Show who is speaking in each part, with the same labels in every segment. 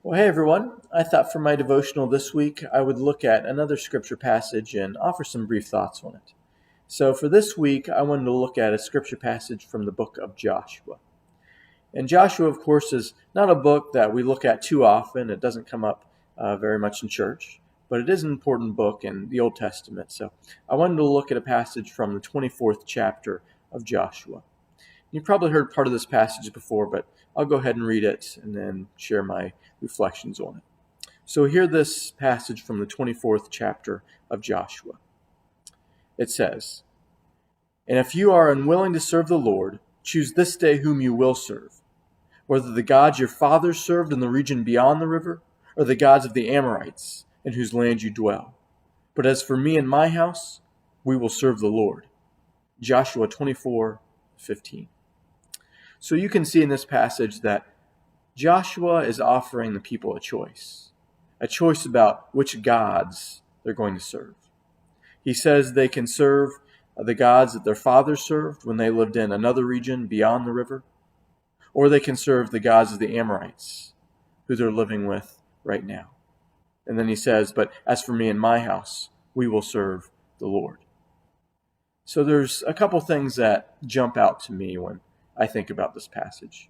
Speaker 1: Well, hey everyone. I thought for my devotional this week I would look at another scripture passage and offer some brief thoughts on it. So for this week, I wanted to look at a scripture passage from the book of Joshua. And Joshua, of course, is not a book that we look at too often. It doesn't come up very much in church, but it is an important book in the Old Testament. So I wanted to look at a passage from the 24th chapter of Joshua. You've probably heard part of this passage before, but I'll go ahead and read it and then share my reflections on it. So hear this passage from the 24th chapter of Joshua. It says, "And if you are unwilling to serve the Lord, choose this day whom you will serve, whether the gods your fathers served in the region beyond the river, or the gods of the Amorites, in whose land you dwell. But as for me and my house, we will serve the Lord." Joshua 24:15. So you can see in this passage that Joshua is offering the people a choice about which gods they're going to serve. He says they can serve the gods that their fathers served when they lived in another region beyond the river, or they can serve the gods of the Amorites, who they're living with right now. And then he says, "But as for me and my house, we will serve the Lord." So there's a couple things that jump out to me when I think about this passage.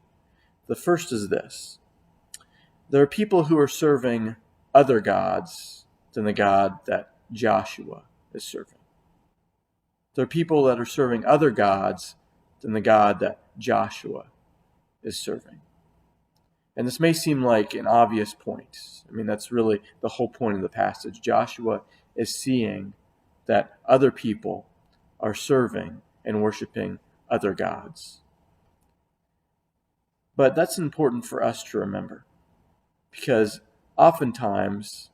Speaker 1: The first is this. There are people who are serving other gods than the God that Joshua is serving. There are people that are serving other gods than the God that Joshua is serving. And this may seem like an obvious point. I mean, that's really the whole point of the passage. Joshua is seeing that other people are serving and worshiping other gods. But that's important for us to remember, because oftentimes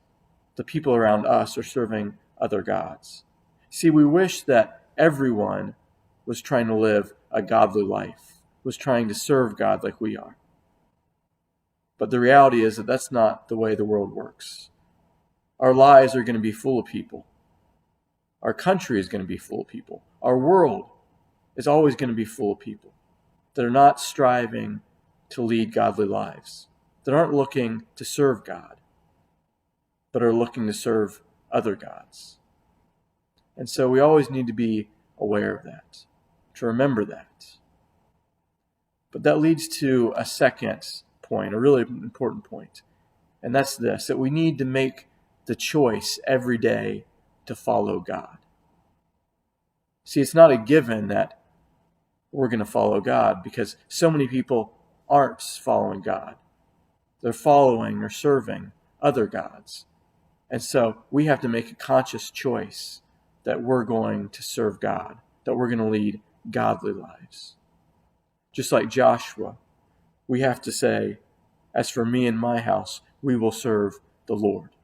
Speaker 1: the people around us are serving other gods. See, we wish that everyone was trying to live a godly life, was trying to serve God like we are. But the reality is that that's not the way the world works. Our lives are going to be full of people. Our country is going to be full of people. Our world is always going to be full of people that are not striving to lead godly lives, that aren't looking to serve God, but are looking to serve other gods. And so we always need to be aware of that, to remember that. But that leads to a second point, a really important point, and that's this, that we need to make the choice every day to follow God. See, it's not a given that we're going to follow God, because so many people aren't following God. They're following or serving other gods. And so we have to make a conscious choice that we're going to serve God, that we're going to lead godly lives. Just like Joshua, we have to say, "As for me and my house, we will serve the Lord."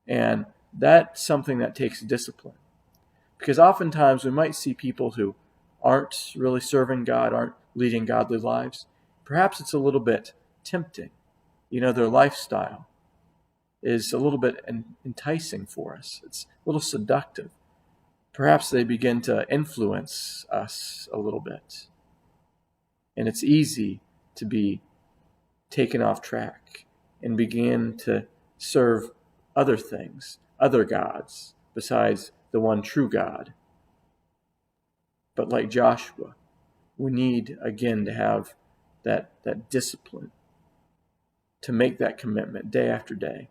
Speaker 1: And that's something that takes discipline. Because oftentimes we might see people who aren't really serving God, aren't leading godly lives. Perhaps it's a little bit tempting. Their lifestyle is a little bit enticing for us. It's a little seductive. Perhaps they begin to influence us a little bit. And it's easy to be taken off track and begin to serve other things, other gods, besides the one true God. But like Joshua, we need, again, to have that discipline, to make that commitment day after day,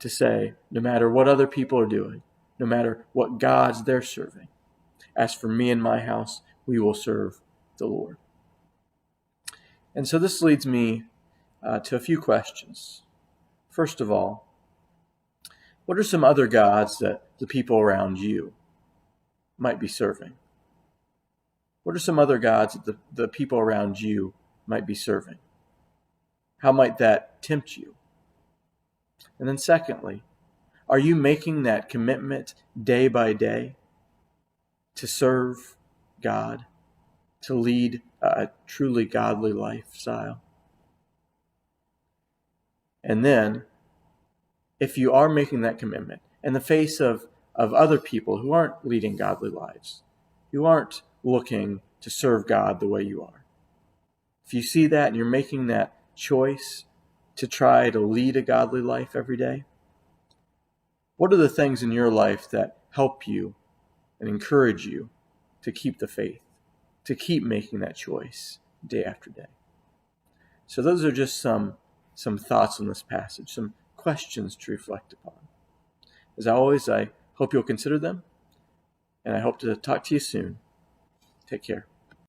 Speaker 1: to say, no matter what other people are doing, no matter what gods they're serving, as for me and my house, we will serve the Lord. And so this leads me to a few questions. First of all, what are some other gods that the people around you might be serving? What are some other gods that the people around you might be serving? How might that tempt you? And then secondly, are you making that commitment day by day to serve God, to lead a truly godly lifestyle? And then, if you are making that commitment in the face of other people who aren't leading godly lives, who aren't looking to serve God the way you are, if you see that and you're making that choice to try to lead a godly life every day? What are the things in your life that help you and encourage you to keep the faith, to keep making that choice day after day? So those are just some thoughts on this passage, some questions to reflect upon. As always, I hope you'll consider them, and I hope to talk to you soon. Take care.